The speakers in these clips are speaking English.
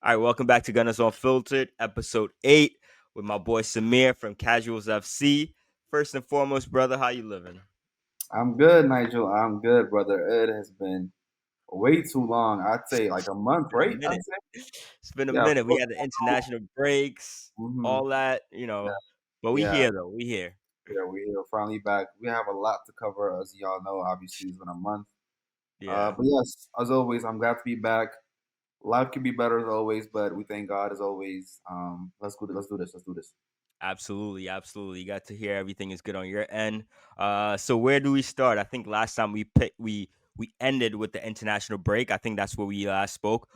All right, welcome back to Gunners Unfiltered, episode 8, with my boy Samir from Casuals FC. First and foremost, brother, how you living? I'm good, Nigel. I'm good, brother. It has been way too long. I'd say like a month, It's been a right? I'd minute. say. It's been a Yeah. minute. We had the international breaks, Mm-hmm. all that, Yeah. but we Yeah. here though. We here. Yeah. We're finally back. We have a lot to cover, as y'all know. Obviously, it's been a month. Yeah, But yes, as always, I'm glad to be back. Life could be better as always, but we thank God as always. Let's go. Let's do this. Let's do this. absolutely, absolutely. You got to hear everything is good on your end. So where do we start? I think last time we ended with the international break. I think that's where we last spoke.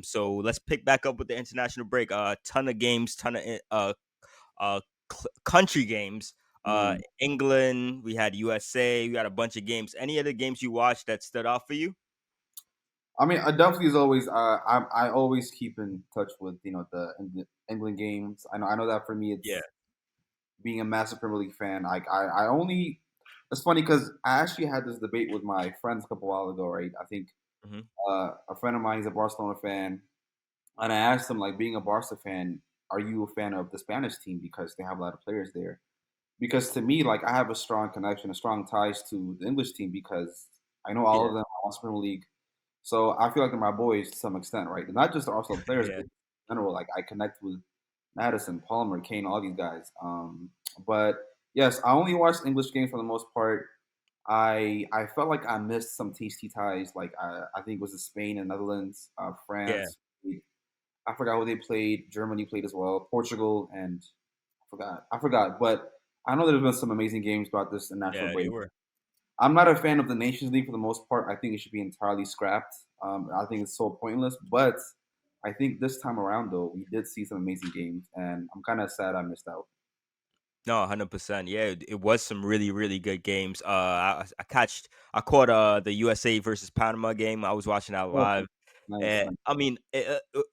So let's pick back up with the international break. Ton of games, ton of uh country games. Mm. England, we had USA, we had a bunch of games. Any other games you watched that stood out for you? I mean, I definitely is always. I always keep in touch with the England games. I know that for me, Yeah, it's being a massive Premier League fan, I only. It's funny because I actually had this debate with my friends a couple while ago, right? I think hmm a friend of mine is a Barcelona fan, and I asked him, like, being a Barca fan, are you a fan of the Spanish team because they have a lot of players there? Because to me, like, I have a strong connection, a strong ties to the English team because I know all yeah, of them. I watch Premier League, so I feel like they're my boys to some extent, right? And not just the Arsenal players, yeah, but in general, like I connect with Madison, Palmer, Kane, all these guys. But yes, I only watched English games for the most part. I felt like I missed some tasty ties. Like I think it was the Spain and Netherlands, yeah, France. I forgot who they played. Germany played as well. Portugal and I forgot. But I know there's been some amazing games throughout this national yeah. They break. were. I'm not a fan of the Nations League for the most part. I think it should be entirely scrapped. I think it's so pointless. But I think this time around, though, we did see some amazing games, and I'm kind of sad I missed out. No, 100%. Yeah, it was some really, really good games. I caught the USA versus Panama game. I was watching that Okay, live. nice, nice. I mean,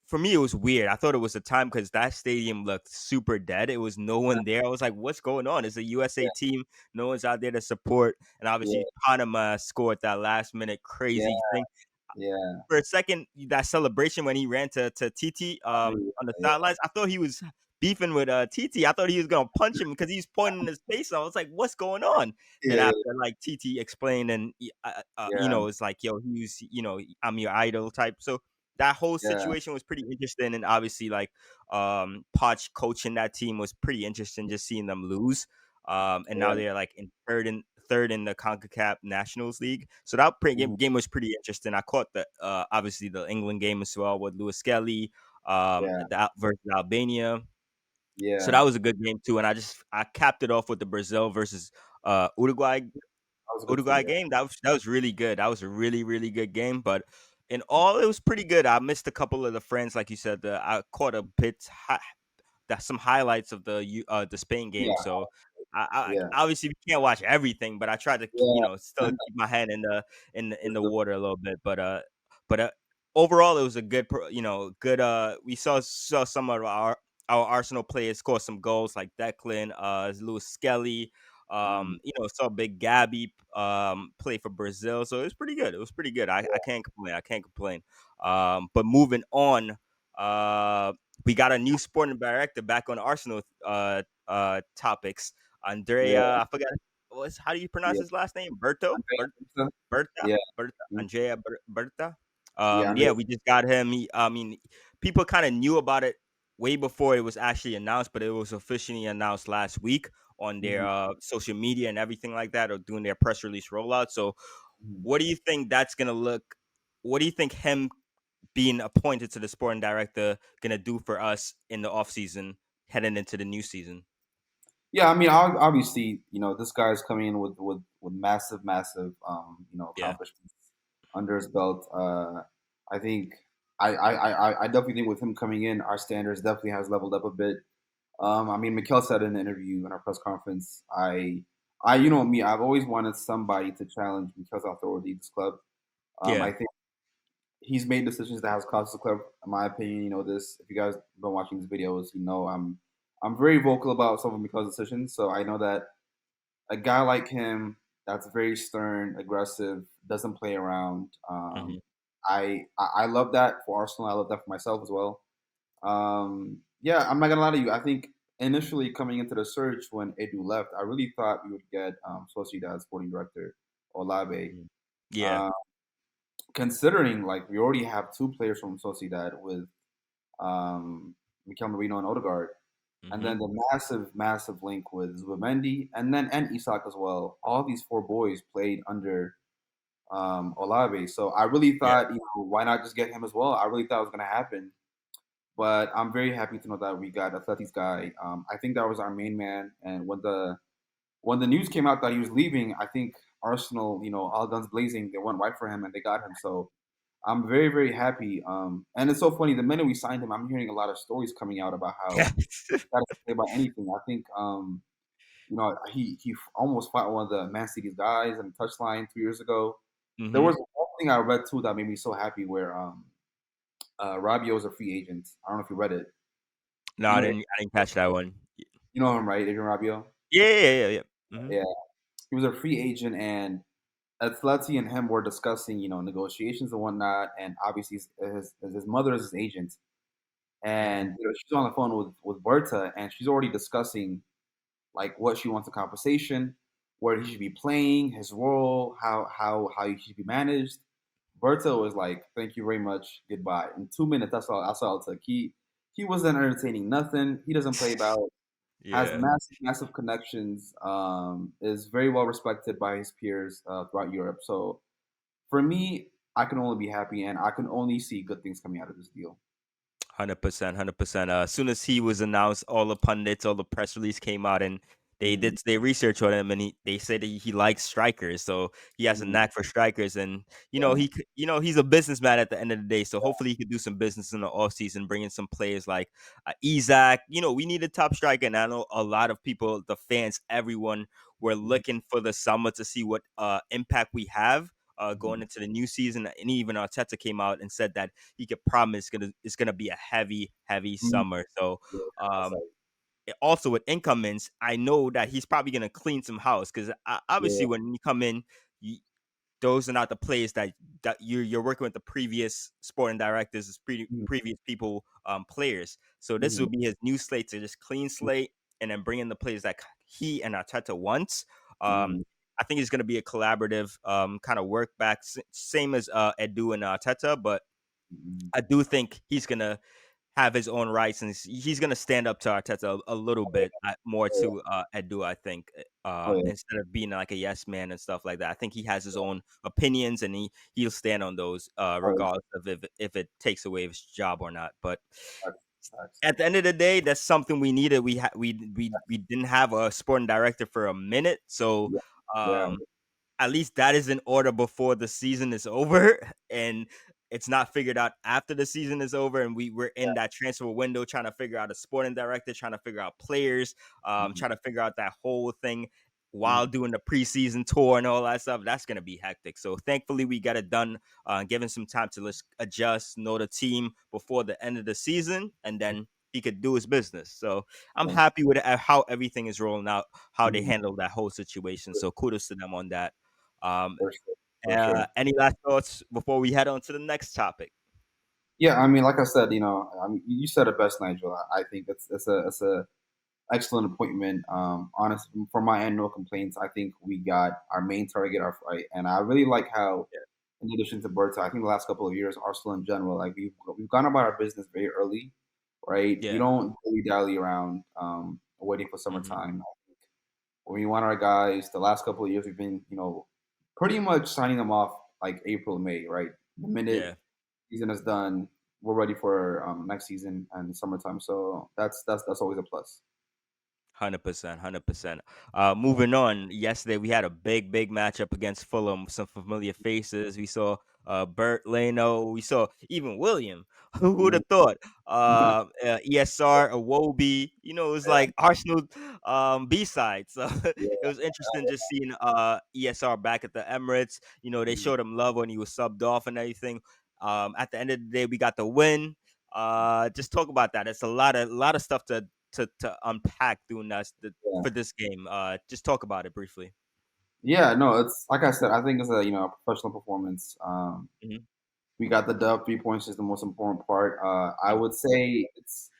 for me, it was weird. I thought it was a time because that stadium looked super dead. It was no Yeah, one there. I was like, "What's going on?" It's a USA yeah, team. No one's out there to support. And yeah, obviously, Panama scored that last minute yeah, crazy thing yeah. for a second, that celebration when he ran to TT on the Yeah, sidelines, I thought he was beefing with TT. I thought he was gonna punch him because he was pointing his face. I was like, "What's going on?" Then yeah, after like TT explained, and yeah, it's like, "Yo, he's I'm your idol" type. So that whole yeah, situation was pretty interesting, and obviously like Poch coaching that team was pretty interesting. Just seeing them lose, and now yeah. they're like in third in the CONCACAF Nationals League. So that Mhm. game was pretty interesting. I caught the obviously the England game as well with Lewis Kelly Yeah, versus Albania. So yeah. that was a good game too. And I capped it off with the Brazil versus Uruguay That was good too. Yeah. game. That was really good. That was a really, really good game. But in all, it was pretty good. I missed a couple of the friends, like you said. I caught a bit that's some highlights of the Spain game. Yeah, So yeah, obviously we can't watch everything, but I tried to yeah. still keep my hand in the water a little bit. But overall it was a good good. We saw some of our Arsenal players score some goals like Declan, Lewis Skelly. Mm, Saw Big Gabi play for Brazil, so it was pretty good. It was pretty good. I yeah. can't complain. I can't complain. But moving on, we got a new sporting director back on Arsenal topics. Andrea, Yeah, I forgot how do you pronounce yeah. his last name? Berto? Andrea, Berta? yeah, Berta? mm, Andrea Berta? yeah, Andrea. Yeah, we just got him. I mean, people kind of knew about it way before it was actually announced, but it was officially announced last week on their Mhm, social media and everything like that, or doing their press release rollout. So, mhm. what do you think that's gonna look? What do you think him being appointed to the sporting director gonna do for us in the off season heading into the new season? Yeah, I mean, obviously, this guy's coming in with massive, massive, Yeah, accomplishments under his belt. I think I definitely think with him coming in, our standards definitely has leveled up a bit. I mean, Mikel said in an interview in our press conference, me, I've always wanted somebody to challenge Mikel's authority at this club. yeah, I think he's made decisions that has cost the club. In my opinion, this. If you guys have been watching these videos, I'm very vocal about some of Mikel's decisions. So I know that a guy like him, that's very stern, aggressive, doesn't play around. hmm I love that for Arsenal. I love that for myself as well. Yeah, I'm not gonna lie to you. I think initially coming into the search when Edu left, I really thought we would get Sociedad sporting director Olave. Mm. Yeah. Uh, Considering like we already have two players from Sociedad with Mikel Merino and Odegaard, and Mhm. then the massive link with Zubimendi, and Isak as well. All these four boys played under Olave, so I really Yeah. thought, why not just get him as well? I really thought it was gonna happen. But I'm very happy to know that we got Atleti's guy. I think that was our main man. And when the news came out that he was leaving, I think Arsenal, all guns blazing, they went right for him and they got him. So I'm very very happy. And it's so funny. The minute we signed him, I'm hearing a lot of stories coming out about how he got to play about anything. I think he almost fought one of the Man City's guys in the touchline 2 years ago. There Mhm. was one thing I read too that made me so happy where Rabiot is a free agent. I don't know if you read it. No, You know, I didn't catch that one. you know him, right? Adrian Rabiot. Yeah, yeah, yeah, yeah. Mhm. Yeah, he was a free agent, and Atleti and him were discussing, negotiations and whatnot. And obviously, his mother is his agent, Mhm. and she's on the phone with Berta, and she's already discussing like what she wants a compensation, where he should be playing, his role, how he should be managed. Berto was like, "Thank you very much, goodbye." In 2 minutes, that's all it took. He wasn't entertaining nothing. He doesn't play about. Has Yeah. massive connections. Is very well respected by his peers throughout Europe. So for me, I can only be happy, and I can only see good things coming out of this deal. 100%, 100%. As soon as he was announced, all the pundits, all the press release came out, and they Mm, did their research on him, and they said he likes strikers, so he has a mm, knack for strikers, and yeah, he's a businessman at the end of the day. So hopefully he could do some business in the offseason, bring in some players like Isaac. We need a top striker, and I know a lot of people, the fans, everyone, were mhm, looking for the summer to see what impact we have. Going mhm, into the new season, and even Arteta came out and said that he could promise it's gonna be a heavy mhm, summer. So yeah, that's um like, also with incomings, I know that he's probably gonna clean some house because yeah, obviously when you come in, you, those are not the players that you're working with the previous sporting directors, mhm, previous people, players. So this will mhm, be his new slate to just clean slate and then bring in the players that he and Arteta wants. Um, mhm, I think it's going to be a collaborative kind of work back, same as Edu and Arteta, but mhm, I do think he's gonna have his own rights, and he's gonna stand up to Arteta a little oh, bit more yeah, to Edu. I think oh, yeah, instead of being like a yes man and stuff like that, I think he has his own opinions, and he'll stand on those oh, yeah, regardless of if it takes away his job or not. But facts, facts. at the end of the day, that's something we needed. We didn't have a sporting director for a minute, so Yeah, yeah, um at least that is in order before the season is over and it's not figured out after the season is over and we're in that transfer window trying to figure out a sporting director, trying to figure out players, mhm, trying to figure out that whole thing while mhm, doing the preseason tour and all that stuff. That's going to be hectic. So thankfully we got it done, given some time to let's adjust, know the team before the end of the season, and then he could do his business. So I'm yeah, happy with how everything is rolling out, how they mhm, handle that whole situation. So kudos to them on that. Um, for sure, for sure. any last thoughts before we head on to the next topic? Yeah, I mean, like I said, I mean, you said it best, Nigel. I think it's a excellent appointment. Honest, from my end, no complaints. I think we got our main target, our fight, and I really like how, Yeah, in addition to Berta, I think the last couple of years, Arsenal in general, like we've gone about our business very early, right? We yeah, don't dilly dally around, waiting for hmm, summertime. I think when we want our guys, the last couple of years, we've been, pretty much signing them off like April, May, right? The minute yeah. season is done, we're ready for next season and summertime. So that's always a plus. 100%, 100%. Moving on. Yesterday we had a big matchup against Fulham. Some familiar faces. We saw Bert Leno. We saw even William. Who would Mhm. have thought? ESR, Awobi. It was Yeah, like Arsenal B side. So it yeah, was interesting just seeing ESR back at the Emirates. They mhm, showed him love when he was subbed off and everything. At the end of the day, we got the win. Just talk about that. It's a lot of stuff to unpack doing yeah. for this game. Just talk about it briefly. Yeah, no, it's like I said, I think it's a professional performance. Mhm. We got the dub. 3 points is the most important part. I Yep. would say it's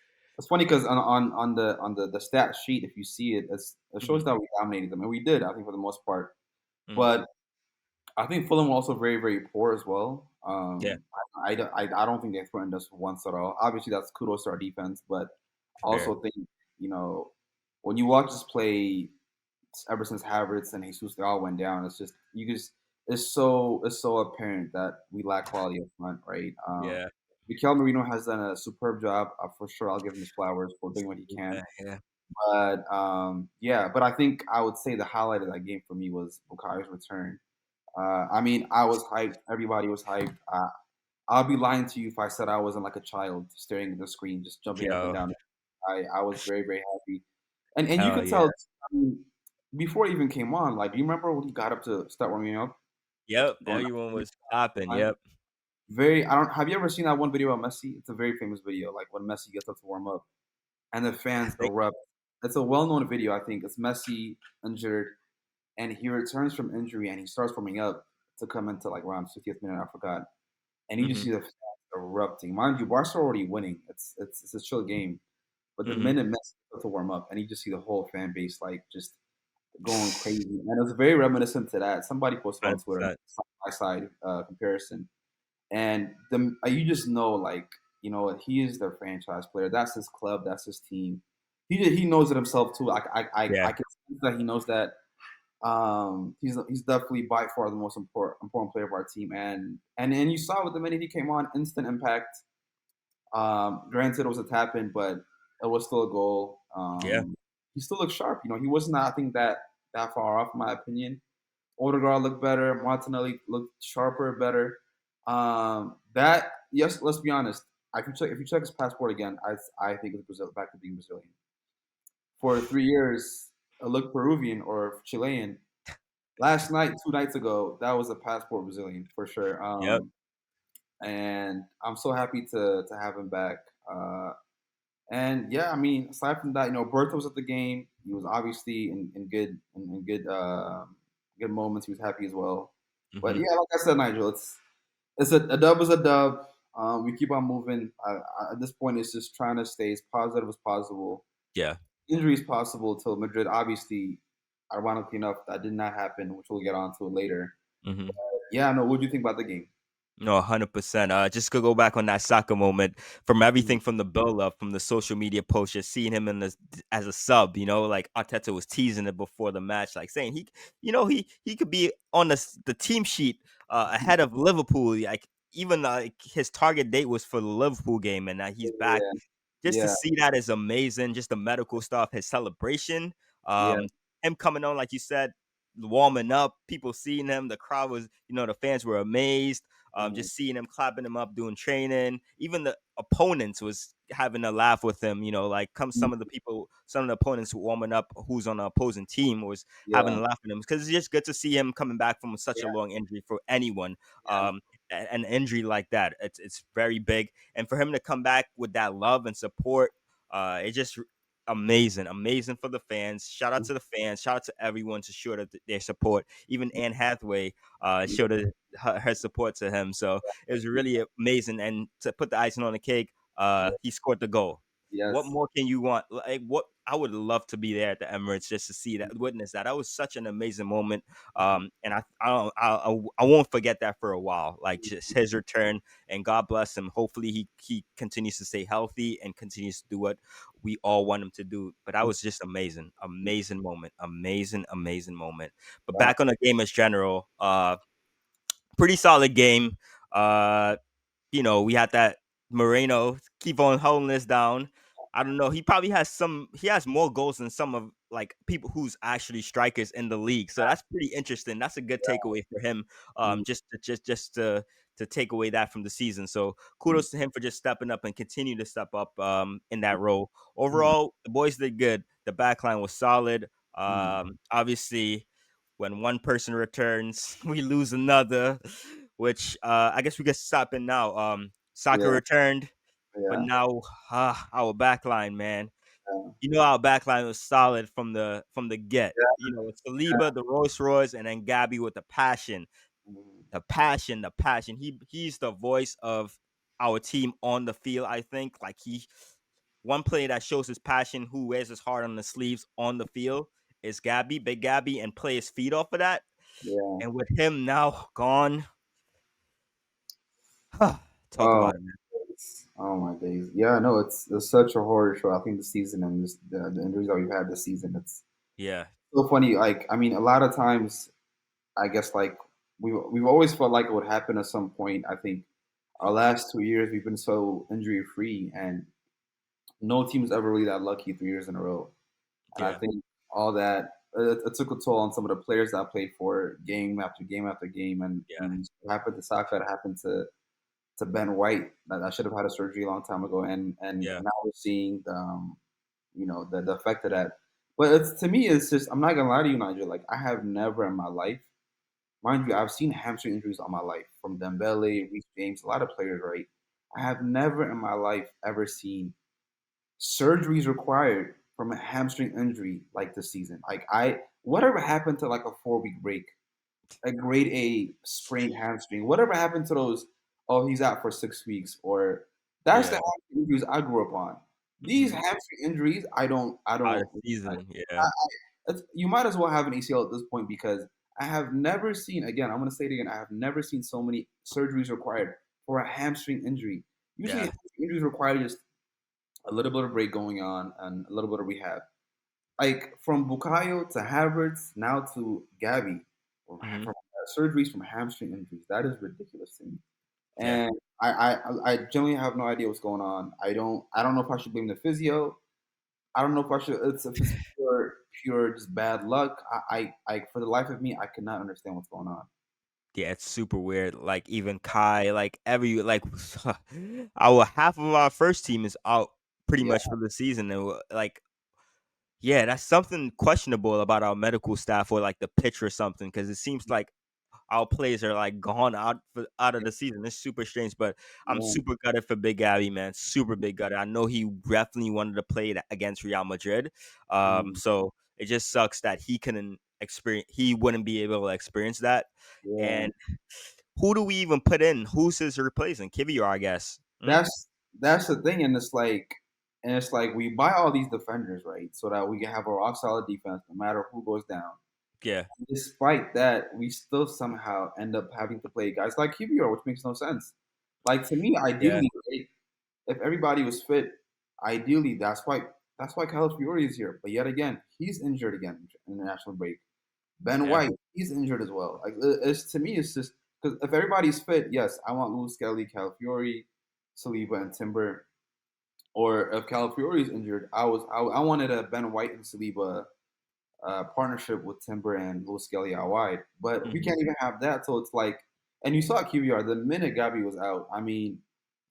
funny because on the stat sheet, if you see it, it shows Mhm. that we dominated them, and we did. I think for the most part, Mhm. but I think Fulham were also very, very poor as well. Yeah. I don't think they threatened us once at all. Obviously, that's kudos to our defense, but I Fair. also think you know when you watch us play ever since Havertz and Jesus they all went down, it's just you just it's so apparent that we lack quality up front, right? Yeah. Mikel Merino has done a superb job. For sure, I'll give him his flowers for doing what he can. Yeah. Yeah. But yeah, but I think I would say the highlight of that game for me was Bukay's return. I mean, I was hyped. Everybody was hyped. I'll be lying to you if I said I wasn't like a child staring at the screen, just jumping up and Yo. down. I was very, very happy. And you Hell could yeah. tell, I mean, before it even came on, like, do you remember when he got up to start warming up? Yep. Going Everyone up was popping. time? Yep. Very I don't have you ever seen that one video about Messi? It's a very famous video, like when Messi gets up to warm up and the I fans think. erupt. It's a well-known video, I think. It's Messi injured and he returns from injury and he starts warming up to come into like around 50th minute, I forgot. And you just Mhm. see the fans erupting. Mind you, Barca are already winning. It's a chill game. But the Mhm. minute Messi starts to warm up and you just see the whole fan base like just going crazy. And it was very reminiscent to that. Somebody posted on Twitter 100%. side by side comparison. And you just know, like, he is their franchise player. That's his club. That's his team. He knows it himself too. I Yeah. can sense that he knows that. He's definitely by far the most important player of our team, and you saw with the minute he came on, instant impact. Granted, it was a tap in, but it was still a goal. Yeah. He still looked sharp. He was not, I think, that far off, in my opinion. Odegaard looked better. Martinelli looked sharper, better. That yes, let's be honest. If you check his passport again, I think it's Brazil back to being Brazilian. For 3 years, it looked Peruvian or Chilean. Last night, 2 nights ago, that was a passport Brazilian for sure. Yep. And I'm so happy to have him back. And yeah, I mean, aside from that, Bertha was at the game. He was obviously in good moments. He was happy as well. But Mhm. yeah, like I said, Nigel, it's a dub is a dub. We keep on moving. At this point, it's just trying to stay as positive as possible. Yeah. Injuries possible till Madrid. Obviously, ironically enough, that did not happen, which we'll get on to later. Mhm. Yeah, no. What do you think about the game? No, 100%. Just to go back on that Saka moment, from Mhm. everything from the build up, from the social media post, just seeing him in the as a sub, like Arteta was teasing it before the match, like saying he could be on the team sheet ahead of Liverpool. Like even his target date was for the Liverpool game, and now he's back. Yeah, Just to yeah, see that is amazing. Just the medical stuff, his celebration, yeah, um, him coming on, like you said, warming up, people seeing him, the crowd was, the fans were amazed. mhm, Just seeing him clapping him up, doing training. Even the opponents was having a laugh with him. Like mhm, some of the opponents warming up, who's on the opposing team was having yeah, a laugh with him because it's just good to see him coming back from such a yeah, long injury for anyone. yeah, An injury like that, it's very big, and for him to come back with that love and support, it's just amazing, amazing for the fans. Shout out mhm, to the fans, shout out to everyone to show their support. Even Anne Hathaway yeah, showed her support to him, so it was really amazing. And to put the icing on the cake, yeah, he scored the goal. What yes, more can you want? Like, what I would love to be there at the Emirates just to see that, witness that. That was such an amazing moment. And I won't forget that for a while. Like just his return, and God bless him. Hopefully he continues to stay healthy and continues to do what we all want him to do. But that was just amazing, amazing moment, amazing, amazing moment. But yeah, back on the game as general, pretty solid game. Uh, we had that Moreno keep on holding us down. I don't know. He probably has he has more goals than some of like people who's actually strikers in the league. So that's pretty interesting. That's a good takeaway for him. mhm, Just to take away that from the season. So mhm, kudos to him for just stepping up and continue to step up in that role. mhm, Overall, the boys did good. The back line was solid. mhm, Obviously, when one person returns, we lose another, which I guess we get stopping now. Saka yeah, returned, but yeah, now our back line, man. yeah, Our back line was solid from the get. yeah, It's Saliba, the Rolls Royce, and then Gabi with the passion. mhm. the passion. He's the voice of our team on the field. I think like he one player that shows his passion, who wears his heart on the sleeves on the field, is Gabi, Big Gabi, and play his feet off of that. Yeah. And with him now gone, talk Oh, about it, man. oh my days. Yeah, no, it's such a horror show. I think the season and just the injuries that we've had this season, it's Yeah, so funny. Like, I mean, a lot of times, I guess like we've always felt like it would happen at some point. I think our last 2 years we've been so injury free, and no team's ever really that lucky 3 years in a row. And I yeah, think all that it took a toll on some of the players that I played for game after game after game. And I yeah, mean, it happened to Saka, it happened to Ben White. That I should have had a surgery a long time ago, and yeah, now we're seeing the the effect of that. But it's to me, it's just I'm not gonna lie to you, Nigel. Like I have never in my life, mind you, I've seen hamstring injuries all my life from Dembele, Reece James, a lot of players, right? I have never in my life ever seen surgeries required from a hamstring injury like this season. Like whatever happened to like a 4 week break, a grade A sprained hamstring, whatever happened to those, oh, he's out for 6 weeks, or that's the yeah. hamstring injuries I grew up on. These Hmm. hamstring injuries, I Out of don't, season, I, yeah, you might as well have an ACL at this point because I have never seen, again, I'm going to say it again, I have never seen so many surgeries required for a hamstring injury. Usually, yeah. hamstring injuries require just a little bit of break going on and a little bit of rehab. Like from Bukayo to Havertz now to Gabi, Hmm. from surgeries from hamstring injuries. That is ridiculous to me. Yeah, And I genuinely have no idea what's going on. I don't know if I should blame the physio. I don't know if I should. If it's pure just bad luck. For the life of me, I cannot understand what's going on. yeah. It's super weird. Like even Kai, like every like our half of our first team is out pretty Yeah, much for the season, and like yeah, that's something questionable about our medical staff or like the pitch or something because it seems like our players are like gone out of the season. It's super strange, but I'm yeah, super gutted for Big Abby, man. Super big gutted. I know he definitely wanted to play against Real Madrid. mm, So it just sucks that he couldn't experience. He wouldn't be able to experience that. yeah. And who do we even put in? Who's his replacement? Kivior, I guess. Hmm? That's the thing, and it's like we buy all these defenders, right, so that we can have a rock solid defense no matter who goes down. Yeah, Despite that, we still somehow end up having to play guys like QBR, which makes no sense. Like to me, yeah, ideally, right, if everybody was fit, ideally that's why Calafiori is here. But yet again, he's injured again in the national break. Ben yeah, White, he's injured as well. Like it's to me, it's just because if everybody's fit, yes, I want Lewis Kelly, Calafiori, Saliba, and Timber. Or if Calafiori is injured, I wanted a Ben White and Saliba partnership with Timber and Louis Skelly out wide. But we hmm, can't even have that. So it's like, and you saw QBR the minute Gabi was out. I mean,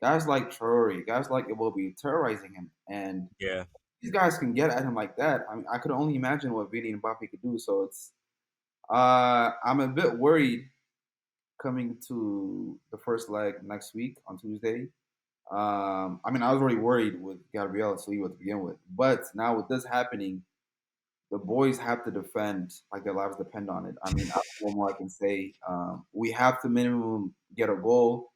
guys like Traore, guys like Iwobi terrorizing him, and yeah, these guys can get at him like that. I mean, I could only imagine what Vini and Mbappe could do. So it's, I'm a bit worried coming to the first leg next week on Tuesday. I mean, I was already worried with Gabriel Saliba to begin with, but now with this happening, the boys have to defend like their lives depend on it. I mean, I don't know what more I can say. We have to minimum get a goal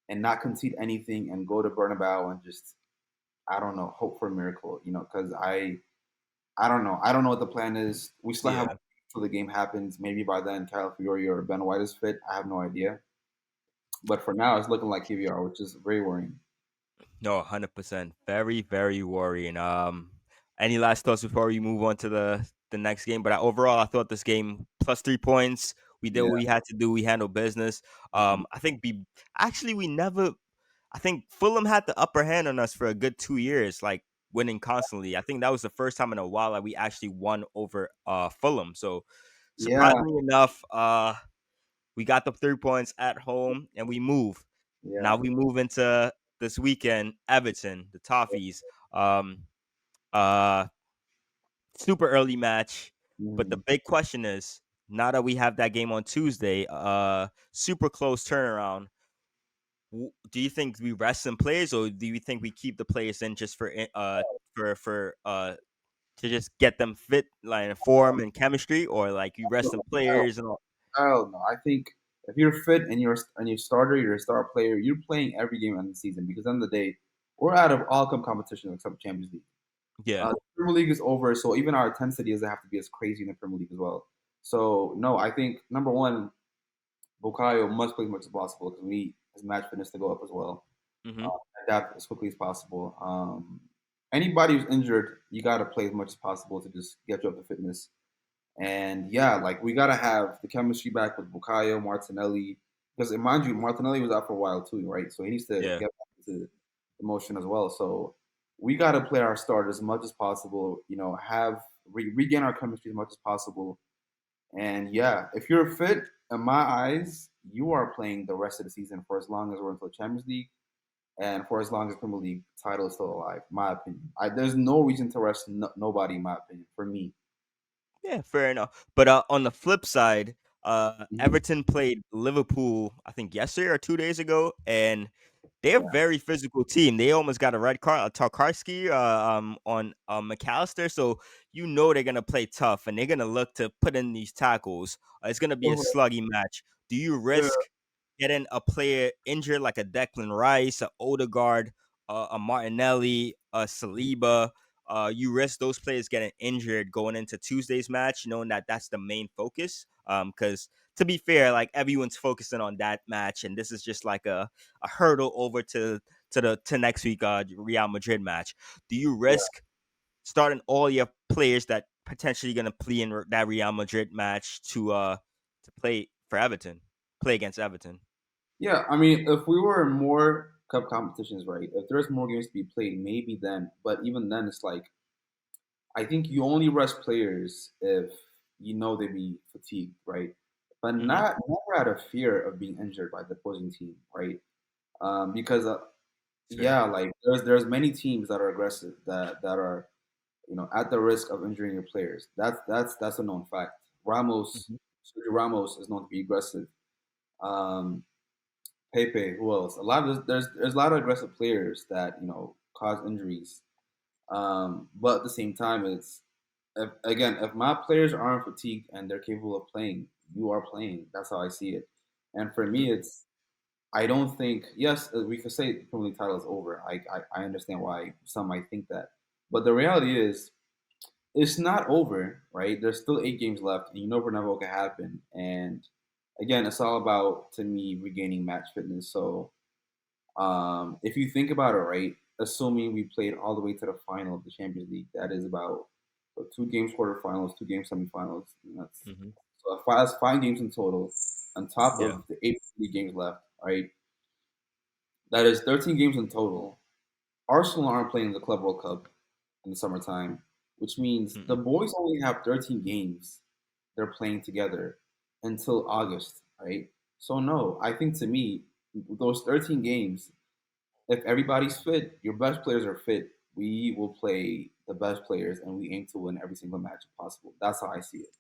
and not concede anything and go to Bernabeu and just I don't know hope for a miracle. Because I don't know. I don't know what the plan is. We still have yeah. till the game happens. Maybe by then, Kyle Fiori or Ben White is fit. I have no idea. But for now, it's looking like KVR, which is very worrying. No, 100%. Very, very worrying. Any last thoughts before we move on to the next game? But overall, I thought this game plus 3 points. We did what Yeah. we had to do. We handled business. I think we never. I think Fulham had the upper hand on us for a good 2 years, like winning constantly. I think that was the first time in a while that we actually won over Fulham. So Yeah. surprisingly enough, we got the 3 points at home and we move. Now Yeah. we move into this weekend, Everton, the Toffees. Um, uh, Super early match. But the Mhm. big question is now that we have that game on Tuesday, super close turnaround. Do you think we rest some players, or do you think we keep the players in just for to just get them fit, like in form and chemistry, or like you rest some players and all? Hell no. I think If you're fit and you're a starter, you're a star player, you're playing every game in the season because at the end of the day, we're out of all cup competitions except Champions League. Yeah. The Premier League is over, so even our intensity doesn't have to be as crazy in the Premier League as well. So no, I think number one, Bukayo must play as much as possible because we need his match fitness to go up as well. Hmm. Adapt as quickly as possible. Anybody who's injured, you got to play as much as possible to just get you up to fitness. And yeah, like we got to have the chemistry back with Bukayo, Martinelli, because mind you, Martinelli was out for a while too, right? So he needs to Yeah. get back into the motion as well. So we got to play our starters as much as possible. Have regain our chemistry as much as possible. And yeah, if you're fit, in my eyes, you are playing the rest of the season for as long as we're until Champions League and for as long as Premier League title is still alive. My opinion. There's no reason to rest nobody. In my opinion, for me. Yeah, fair enough. But on the flip side, Mhm. Everton played Liverpool, I think yesterday or 2 days ago, and they're a Yeah. very physical team. They almost got a red card, Tarkarski, on McAllister. So you know they're gonna play tough, and they're gonna look to put in these tackles. It's gonna be a Okay. sluggy match. Do you Yeah. risk getting a player injured like a Declan Rice, a Odegaard, a Martinelli, a Saliba? You risk those players getting injured going into Tuesday's match, knowing that that's the main focus. Because to be fair, like everyone's focusing on that match, and this is just like a hurdle over to next week, Real Madrid match. Do you Yeah. risk starting all your players that potentially going to play in that Real Madrid match to play for Everton, play against Everton? Yeah. I mean, if we were in more cup competitions, right? If there's more games to be played, maybe then. But even then, it's like I think you only rest players if you know they be fatigued, right? But Hmm. not never out of fear of being injured by the opposing team, right? Because Fair. yeah, like there's many teams that are aggressive that are at the risk of injuring your players. That's a known fact. Hmm. Sergio Ramos is known to be aggressive. Um, Pepe, who else? A lot of there's a lot of aggressive players that cause injuries. But at the same time, if my players aren't fatigued and they're capable of playing, you are playing. That's how I see it. And for Hmm. me, I don't think yes, we could say the Premier League title is over. I understand why some might think that, but the reality is it's not over, right? There's still 8 games left, and you never know what can happen. And again, it's all about to me regaining match fitness. So if you think about it, right, assuming we played all the way to the final of the Champions League, that is about 2 games quarterfinals, 2 games semifinals. And Hmm. that's 5 games in total, on top Yeah. of the 8 games left, right? That is 13 games in total. Arsenal aren't playing the Club World Cup in the summertime, which means the Mm-mm. boys only have 13 games they're playing together until August, right? So no, I think to me, those 13 games, if everybody's fit, your best players are fit, we will play the best players and we aim to win every single match if possible. That's how I see it.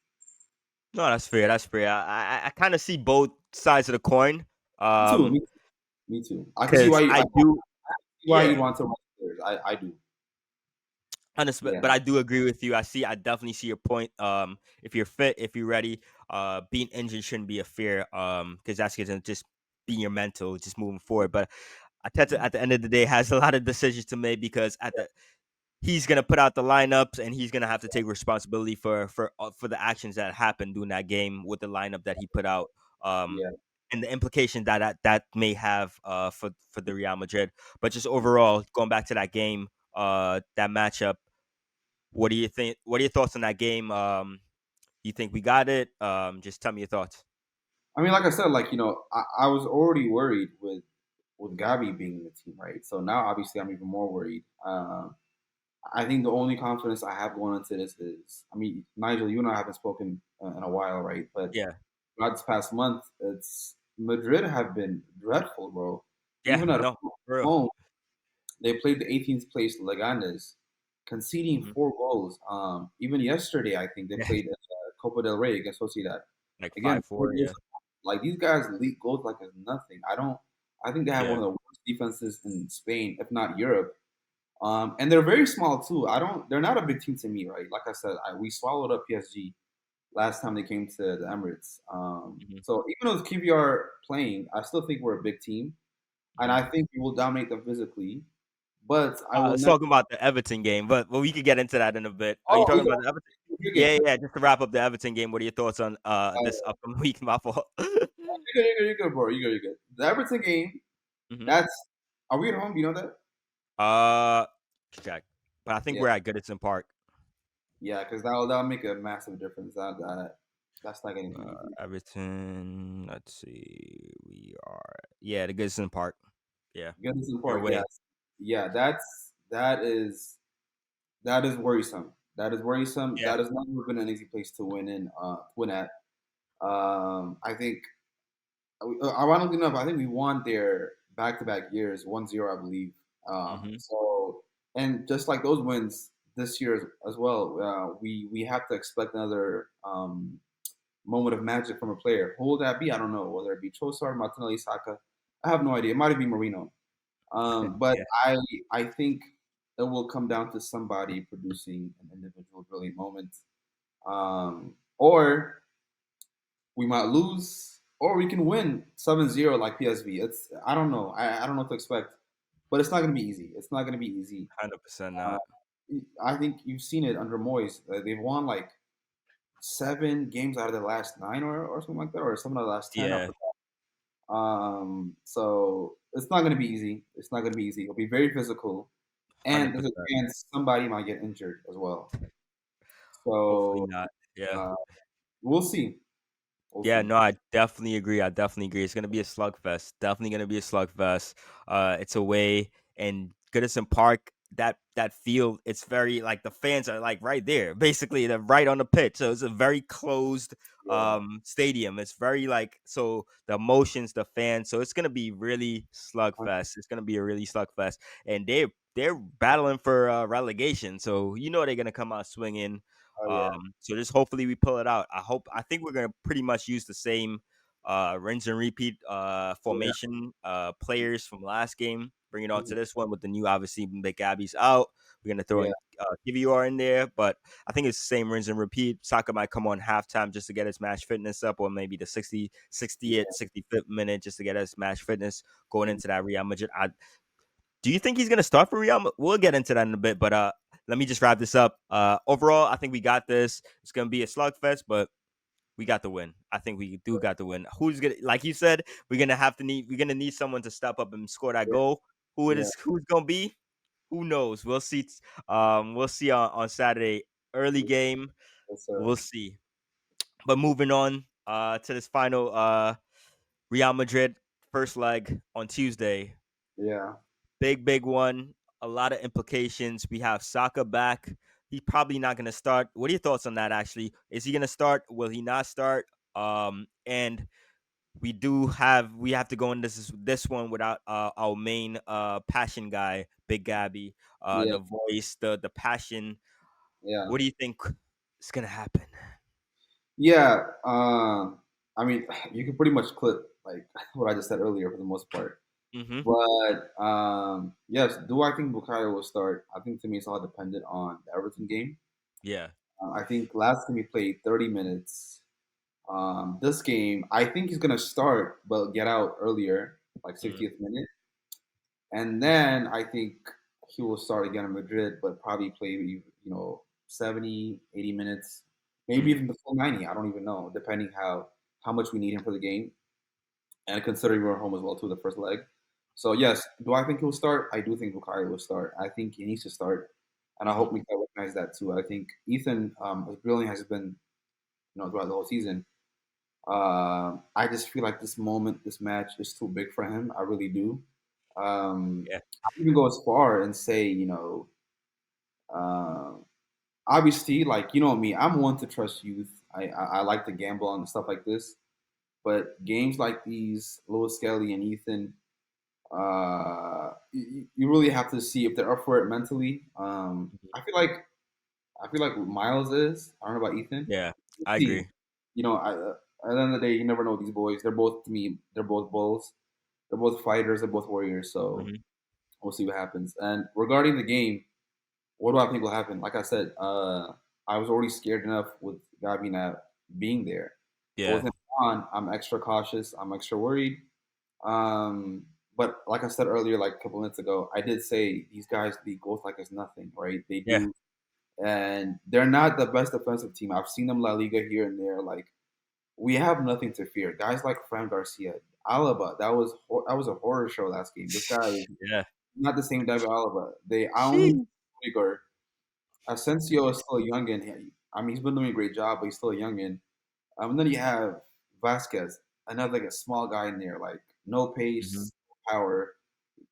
No, that's fair. That's fair. I kind of see both sides of the coin. Me too. Um, Me too. I can see because why you. I I can do, see why you'd yeah, want to run players. I do. but Yeah. I do agree with you. I definitely see your point. If you're fit, if you're ready, being injured shouldn't be a fear. Because that's gonna just be your mental, just moving forward. But Ateta at the end of the day has a lot of decisions to make because he's gonna put out the lineups and he's gonna have to take responsibility for the actions that happened during that game with the lineup that he put out. Um, Yeah. and the implication that may have for the Real Madrid. But just overall, going back to that game, that matchup, what do you think? What are your thoughts on that game? You think we got it? Just tell me your thoughts. I mean, like I said, like I was already worried with Gabi being in the team, right? So now, obviously, I'm even more worried. I think the only confidence I have going into this is, I mean, Nigel, you and I haven't spoken in a while, right? But Yeah, throughout this past month, it's Madrid have been dreadful, bro. yeah, Even at no, for real. home, they played the 18th place Leganes, conceding Mhm. 4 goals. Even yesterday, I think they Yeah, played Copa del Rey against Sociedad. like Again, 4 5-4. goals. Yeah, Like these guys leak goals like it's nothing. I don't. I think they have one yeah. of the worst defenses in Spain, if not Europe. And they're very small too. I don't. They're not a big team to me, right? Like I said, we swallowed up PSG. last time they came to the Emirates. Mhm, So even though it's QVR playing, I still think we're a big team, and mhm. I think we will dominate them physically. But I will Let's never. talk about the Everton game, but we could get into that in a bit. Are you Oh, talking it's about the Everton? a good Yeah, game. yeah, just to wrap up the Everton game, what are your thoughts on, this Uh, upcoming week? My fault. you're good, bro. You're good. The Everton game. Mhm. That's. Are we at home? Do you know that? Uh, check. But I think Yeah, we're at Goodison Park. yeah, because that'll make a massive difference. That's not gonna be easy. Everton, let's see, we are yeah, the Goodison Park. Yeah, Gunners you're Park, away. yes, yeah. That is worrisome. That is worrisome. Yeah, That has never been an easy place to win in. Win at. I think, ironically enough, I think we won their back-to-back years, 1-0, I believe. mhm, So, and just like those wins this year as well, we have to expect another moment of magic from a player. Who will that be? I don't know. Whether it be Trossard, Martinelli, Saka, I have no idea. It might be Marino. But yeah, I think it will come down to somebody producing an individual brilliant moment, or we might lose, or we can win 7-0 like PSV. It's I don't know. I don't know what to expect, but it's not going to be easy. It's not going to be easy. 100% Uh, not. I think you've seen it under Moyes. They've won like 7 games out of the last 9, or something like that, or some of the last 10. I Yeah, forgot. So it's not going to be easy. It's not going to be easy. It'll be very physical, and there's a 100%. chance somebody might get injured as well. Hopefully So not. Yeah. uh, we'll see. We'll Yeah, see. no, I definitely agree. I definitely agree. It's gonna be a slugfest. Definitely gonna be a slugfest. It's away and Goodison Park. That field, it's very like the fans are like right there. Basically, they're right on the pitch. So it's a very closed Yeah. stadium. It's very like so the emotions, the fans. So it's gonna be really slugfest. It's gonna be a really slugfest, and they're battling for relegation. So you know they're gonna come out swinging. Oh yeah. So just hopefully we pull it out. I think we're gonna pretty much use the same rinse and repeat Yeah. formation players from last game. Bring it on to Mhm. this one with the new obviously the Gabi's out. We're gonna throw Yeah. in KVR in there, but I think it's the same rinse and repeat. Saka might come on halftime just to get his match fitness up, or maybe the 60th, Yeah. 65th minute just to get his match fitness going Mhm. into that Real Madrid. Do you think he's gonna start for Real? We'll get into that in a bit, but let me just wrap this up. Overall, I think we got this. It's gonna be a slugfest, but we got the win. I think we do got the win. Who's gonna, like you said, we're gonna need someone to step up and score that Yeah. goal. Who it Yeah. is? Who's gonna be? Who knows? We'll see. We'll see on Saturday. Early game. Yes, sir. We'll see. But moving on to this final Real Madrid first leg on Tuesday. Yeah. Big one. A lot of implications. We have Saka back. He's probably not going to start. What are your thoughts on that? Actually, is he going to start? Will he not start? And we have to go in this one without our main passion guy, Big Gabi. Yeah. The voice, the passion. Yeah. What do you think is going to happen? Yeah. I mean, you can pretty much clip like what I just said earlier for the most part. Mm-hmm. But yes, do I think Bukayo will start? I think to me it's all dependent on the Everton game. Yeah. I think last time he played 30 minutes. This game, I think he's gonna start, but get out earlier, like Mm-hmm. 60th minute, and then I think he will start again in Madrid, but probably play 70, 80 minutes, maybe Mm-hmm. even the full 90. I don't even know, depending how much we need him for the game, and considering we're home as well too, the first leg. So yes, do I think he'll start? I do think Bukayo will start. I think he needs to start, and I Mm-hmm. hope we can recognize that too. I think Ethan, as brilliant as he's been, throughout the whole season, I just feel like this moment, this match is too big for him. I really do. Yeah. I even go as far and say, uh, obviously, like me, I'm one to trust youth. I like to gamble on stuff like this, but games like these, Lewis Skelly and Ethan, you really have to see if they're up for it mentally. I feel like Miles is. I don't know about Ethan. Yeah. We'll I see. agree. At the end of the day, you never know these boys. They're both to me. They're both bulls. They're both fighters. They're both warriors. So Mm-hmm. we'll see what happens. And regarding the game, what do I think will happen? Like I said, I was already scared enough with Gabi now. being there. But with Yeah. him on, I'm extra cautious. I'm extra worried. Um, but like I said earlier, like a couple minutes ago, I did say these guys lead goals like it's nothing, right? They Yeah. do, and they're not the best defensive team. I've seen them La Liga here and there. Like we have nothing to fear. Guys like Fran Garcia, Alaba, that was a horror show last game. This guy is Yeah. not the same David Alaba. I only Sheesh. Rudiger. Asensio is still a youngin. I mean, he's been doing a great job, but he's still a youngin. And then you have Vasquez, another like a small guy in there, like no Mhm. pace, power.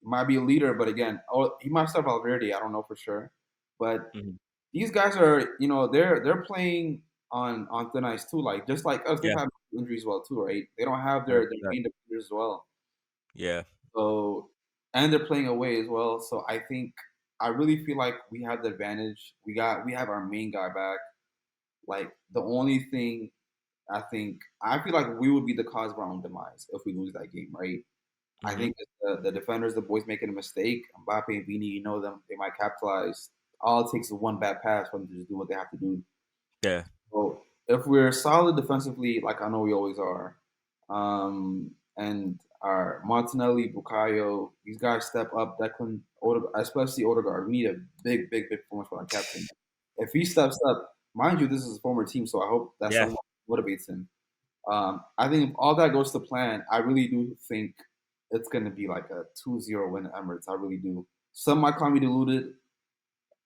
Might be a leader, but again, oh, he might start Valverde. I don't know for sure. But Mhm. these guys are, they're playing on thin ice too. Like just like us, they've Yeah. had injuries as well too, right? They don't have their 100%. main defenders as well. Yeah. So and they're playing away as well. So I think I really feel like we have the advantage. We have our main guy back. Like the only thing I feel like we would be the cause of our own demise if we lose that game, right? I Mhm. think the defenders, the boys making a mistake. Mbappe and Vini, you know them, they might capitalize. All it takes is one bad pass for them to just do what they have to do. Yeah. So if we're solid defensively, like I know we always are, and our Martinelli, Bukayo, these guys step up. Declan, especially Odegaard, we need a big performance for our captain. If he steps up, mind you, this is a former team, so I hope that Yeah. someone motivates him. I think if all that goes to plan, I really do think it's going to be like a 2-0 win at Emirates. I really do. Some might call me deluded.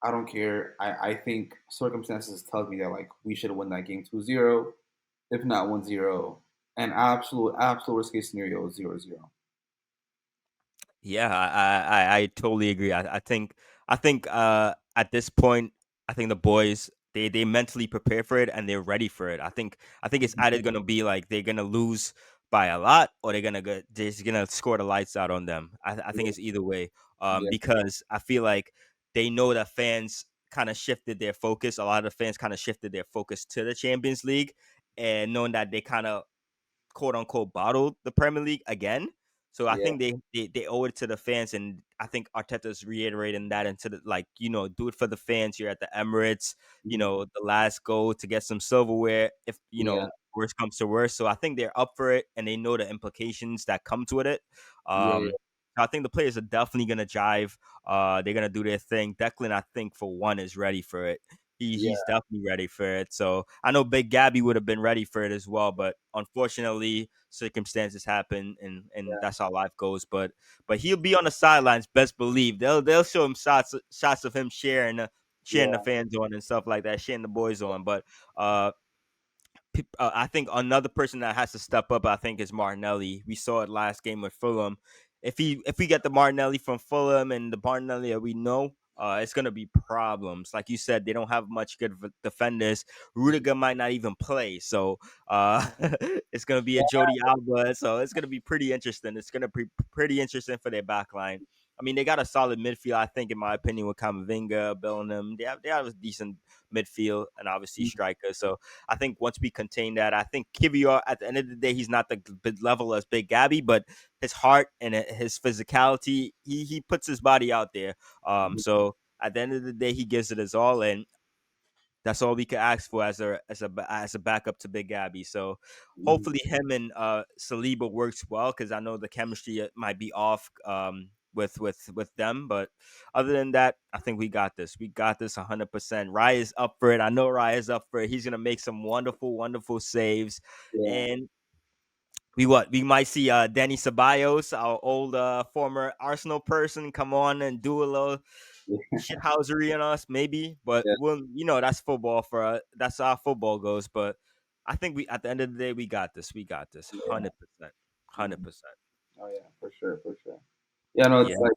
I don't care. I think circumstances tell me that like we should win that game 2-0, if not 1-0. And absolute worst case scenario is 0-0. Yeah, I totally agree. I think at this point, I think the boys they mentally prepare for it and they're ready for it. I think it's either gonna be like they're gonna lose by a lot or they're just gonna score the lights out on them. I think Yeah, it's either way. yeah, Because I feel like they know that fans kind of shifted their focus. A lot of the fans kind of shifted their focus to the Champions League, and knowing that they kind of quote unquote bottled the Premier League again. So I yeah, think they owe it to the fans, and I think Arteta's reiterating that into the like do it for the fans here at the Emirates. mhm, The last goal to get some silverware if yeah, worst comes to worst. So I think they're up for it, and they know the implications that comes with it. yeah, yeah, Um, I think the players are definitely gonna jive. They're gonna do their thing. Declan, I think for one, is ready for it. yeah, He's definitely ready for it. So I know Big Gabby would have been ready for it as well, but unfortunately, circumstances happen, and yeah, that's how life goes. But he'll be on the sidelines. Best believe they'll show him shots of him sharing the yeah, fans on and stuff like that, sharing the boys on. But uh, I think another person that has to step up, I think, is Martinelli. We saw it last game with Fulham. If we get the Martinelli from Fulham and the Martinelli that we know, it's gonna be problems. Like you said, they don't have much good defenders. Rudiger might not even play, so it's gonna be a Jody Alba. So it's gonna be pretty interesting. It's gonna be pretty interesting for their back line. I mean, they got a solid midfield, I think, in my opinion, with Camavinga, Bellingham. They have a decent midfield and obviously mhm, striker. So I think once we contain that, I think Kivior at the end of the day, he's not the level as Big Gabby, but his heart and his physicality, he puts his body out there. mhm, So at the end of the day, he gives it his all, and that's all we could ask for as a backup to Big Gabby. So mhm. hopefully him and Saliba works well because I know the chemistry might be off with them, but other than that, I think we got this. We got this 100%. Rye is up for it. I know Rye is up for it. He's gonna make some wonderful saves, Yeah, and we might see Danny Ceballos, our old former Arsenal person, come on and do a little yeah, shithousery on us, maybe. But yeah, that's football for us. That's how football goes. But I think we at the end of the day we got this. We got this. yeah. 100%. Mhm. 100%. Oh yeah, for sure, for sure. Yeah, no, Yeah. it's like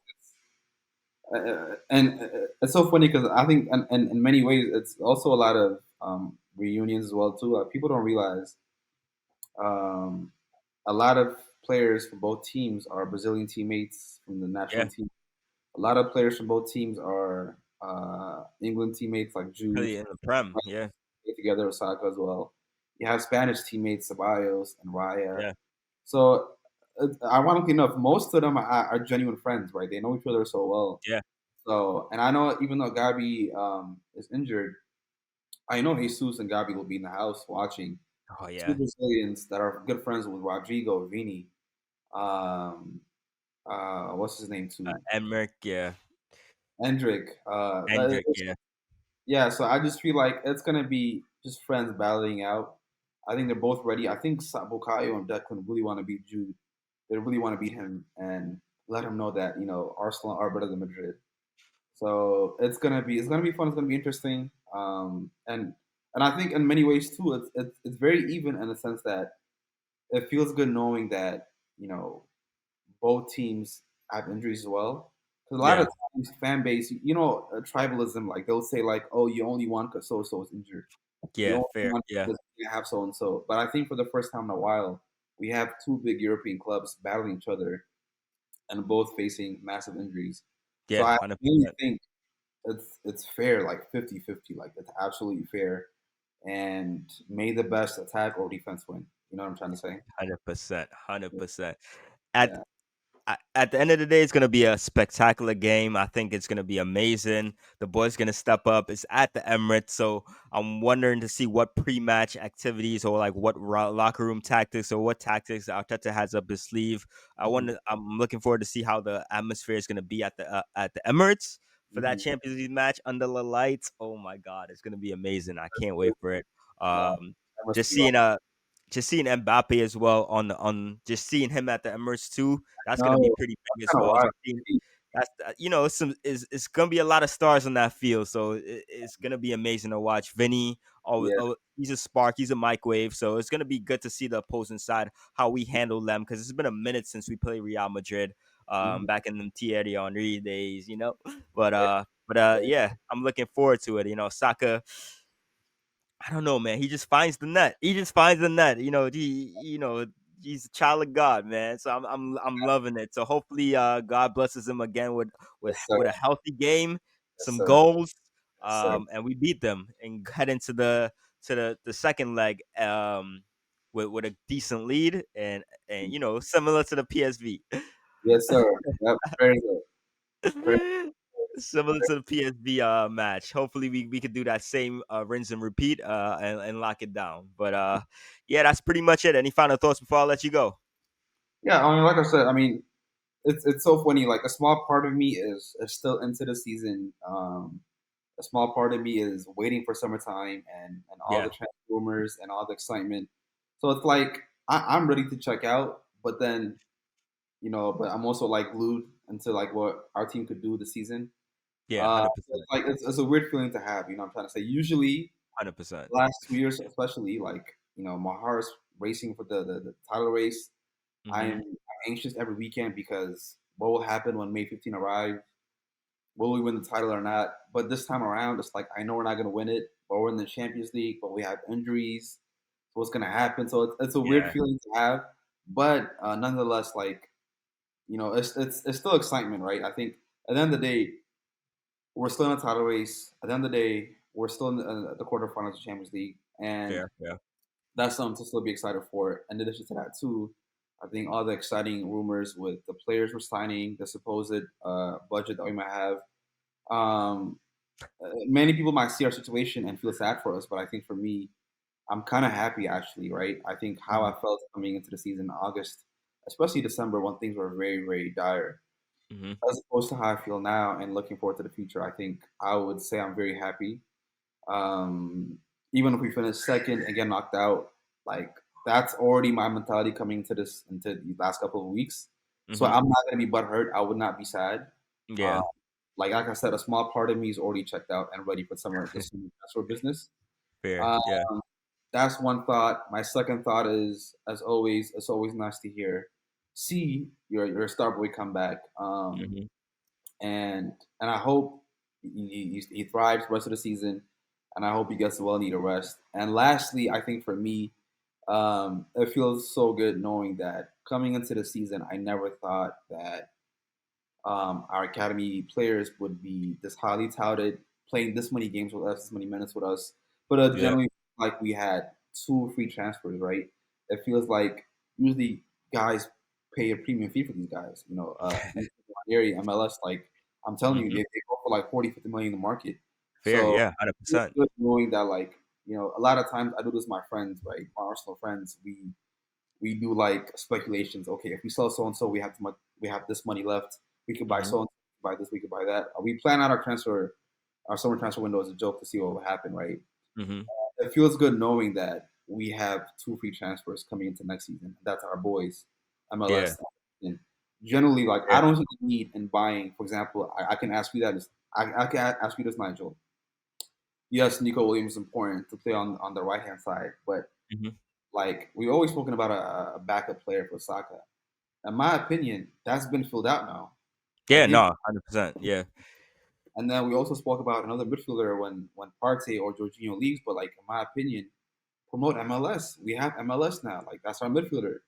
and it's so funny because I think in many ways it's also a lot of reunions as well too. People don't realize um, a lot of players from both teams are Brazilian teammates from the national Yeah. team. A lot of players from both teams are England teammates like Jude, Really in the prem. Yeah. together with Saka as well. You have Spanish teammates Ceballos and Raya. Yeah. So ironically enough, most of them are genuine friends, right? They know each other so well. Yeah. So, and I know even though Gabi is injured, I know Jesus and Gabi will be in the house watching. Oh two yeah, Brazilians that are good friends with Rodrigo, Vini, um, what's his name too, Emmerich, yeah, Endrick. Hendrick, yeah, Yeah, so I just feel like it's gonna be just friends battling out. I think they're both ready. I think Bukayo and Declan really want to beat Jude. They really want to beat him and let him know that Arsenal are better than Madrid. So it's gonna be fun. It's gonna be interesting. And I think in many ways too, it's very even in the sense that it feels good knowing that you know both teams have injuries as well. Because a lot yeah, of times, fan base, tribalism, like they'll say like, "Oh, you only won because so so is injured. You yeah, only fair, won yeah, because you have so and so." But I think for the first time in a while, we have two big European clubs battling each other and both facing massive injuries. So yeah, I really 100%. think it's fair, like 50-50, like it's absolutely fair. And may the best attack or defense win. You know what I'm trying to say? 100%, 100%. Yeah. At at the end of the day, it's gonna be a spectacular game. I think it's gonna be amazing. The boys gonna step up. It's at the Emirates, so I'm wondering to see what pre-match activities or like what locker room tactics or what tactics Arteta has up his sleeve. Hmm. I'm looking forward to see how the atmosphere is gonna be at the Emirates for that Hmm. Champions League match under the lights. Oh my God, it's gonna be amazing. I can't wait for it. Wow. Um, That must just be awesome. seeing just seeing Mbappe as well on just seeing him at the Emirates too, that's gonna be No, pretty that's big as kind of well. wild. Just seeing that's it's gonna be a lot of stars on that field, so it's gonna be amazing to watch. Vinny, Yeah. he's a spark, he's a microwave, so it's gonna be good to see the opposing side how we handle them because it's been a minute since we played Real Madrid, Mhm. back in the Thierry Henry days, you know. But Yeah. Yeah. yeah, I'm looking forward to it. You know, Saka, I don't know, man. He just finds the net. He just finds the net. He's a child of God, man. So I'm loving it. So hopefully, God blesses him again with Yes, sir. with a healthy game, Yes, some sir. goals, Yes, sir. and we beat them and head into the second leg, with a decent lead and similar to the PSV. Yes, sir. Yep. Very good. Very Similar good. to the PSV match. Hopefully we could do that same rinse and repeat and lock it down. But yeah, that's pretty much it. Any final thoughts before I let you go? Yeah, I mean, like I said, I mean, it's so funny. Like a small part of me is still into the season. A small part of me is waiting for summertime and all the Yeah, transfer rumors and all the excitement. So it's like I'm ready to check out, but then but I'm also like glued into like what our team could do this season. yeah, 100%, It's like it's a weird feeling to have. You know, what I'm trying to say. Usually, 100%. the last 2 years, especially, like my heart's racing for the title race. Hmm. I'm anxious every weekend because what will happen when May 15 arrives? Will we win the title or not? But this time around, it's like I know we're not going to win it, but we're in the Champions League, but we have injuries. So what's going to happen? So it's a weird Yeah, feeling to have, but nonetheless, like it's still excitement, right? I think at the end of the day, we're still in a title race. At the end of the day, we're still in the quarterfinals of the Champions League, and fair, yeah. that's something to still be excited for. In addition to that, too, I think all the exciting rumors with the players we're signing, the supposed budget that we might have. Um, Many people might see our situation and feel sad for us, but I think for me, I'm kind of happy actually, right? I think how Hmm. I felt coming into the season in August, especially December when things were very, very dire, Hmm. as opposed to how I feel now and looking forward to the future. I think I would say I'm very happy. Um, Even if we finish second and get knocked out, like that's already my mentality coming into the last couple of weeks. So Hmm. I'm not gonna be butthurt. I would not be sad. Uh, Yeah, like I said, a small part of me is already checked out and ready for summer transfer business. fair, Um, yeah. that's one thought. My second thought is, as always, it's always nice to see your star boy come back. Hmm. And I hope he thrives the rest of the season, and I hope he gets well needed rest. And lastly, I think for me, it feels so good knowing that coming into the season, I never thought that our academy players would be this highly touted, playing this many games with us, this many minutes with us. But Yeah, generally, like we had two free transfers, right? It feels like usually guys pay a premium fee for these guys. Area MLS, like I'm telling you, hmm, they go for like 40, 50 million in the market. fair, So yeah, it's 100%. good knowing that, like a lot of times I do this with my friends, right? My Arsenal friends, we do like speculations. Okay, if we sell so and so, we have this money left. We could buy Hmm. so and buy this, we could buy that. We plan out our summer transfer window as a joke to see what will happen, right? Hmm. It feels good knowing that we have two free transfers coming into next season. That's our boys, Yeah. MLS. And generally, like Yeah. I don't see the need in buying. For example, I can ask you that. I can ask you this, Nigel. Yes, Nico Williams is important to play on the right hand side, but Hmm. like we always spoken about a backup player for Saka. In my opinion, that's been filled out now. I Yeah. think, No. 100%. Yeah. and then we also spoke about another midfielder when Partey or Jorginho leaves. But like in my opinion, promote MLS. We have MLS now. Like that's our midfielder.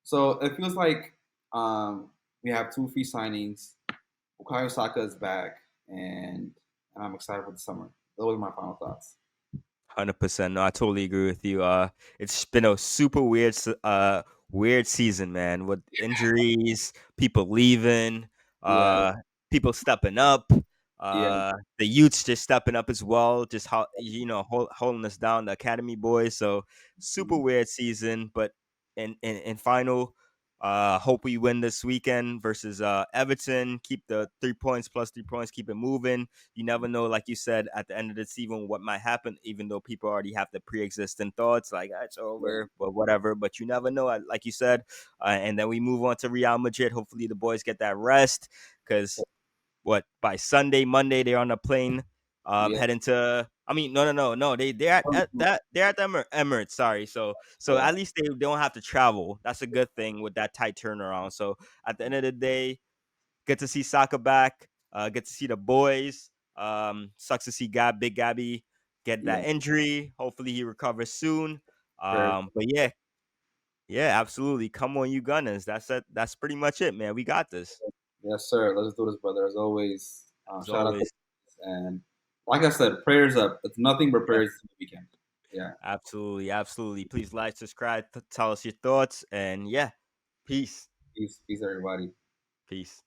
So it feels like we have two free signings. Bukayo Saka is back, and I'm excited for the summer. Those are my final thoughts. 100%. No, I totally agree with you. It's been a super weird season, man, with injuries, people leaving, Yeah, uh, people stepping up, yeah, the youths just stepping up as well, just how holding us down, the academy boys. So super mhm, weird season, but in final, hope we win this weekend versus Everton. Keep the 3 points plus 3 points. Keep it moving. You never know, like you said, at the end of the season, what might happen, even though people already have the pre existing thoughts, like, "Ah, it's yeah, over," but whatever. But you never know, like you said. And then we move on to Real Madrid. Hopefully, the boys get that rest because what by Sunday, Monday, they're on a plane yeah. heading to. I mean, no. They're at the Emirates. Sorry, so Yeah. at least they don't have to travel. That's a good thing with that tight turnaround. So at the end of the day, get to see Saka back. Get to see the boys. Sucks to see Big Gabi get Yeah, that injury. Hopefully he recovers soon. very But yeah, yeah, absolutely. Come on, you Gunners. That's it. That's pretty much it, man. We got this. yes, sir. Let's do this, brother. As always, As shout out to always. and like I said, prayers up. It's nothing but Yeah, prayers this weekend. Yeah, absolutely, absolutely. Please like, subscribe, tell us your thoughts, and yeah, peace, peace, peace, everybody. peace.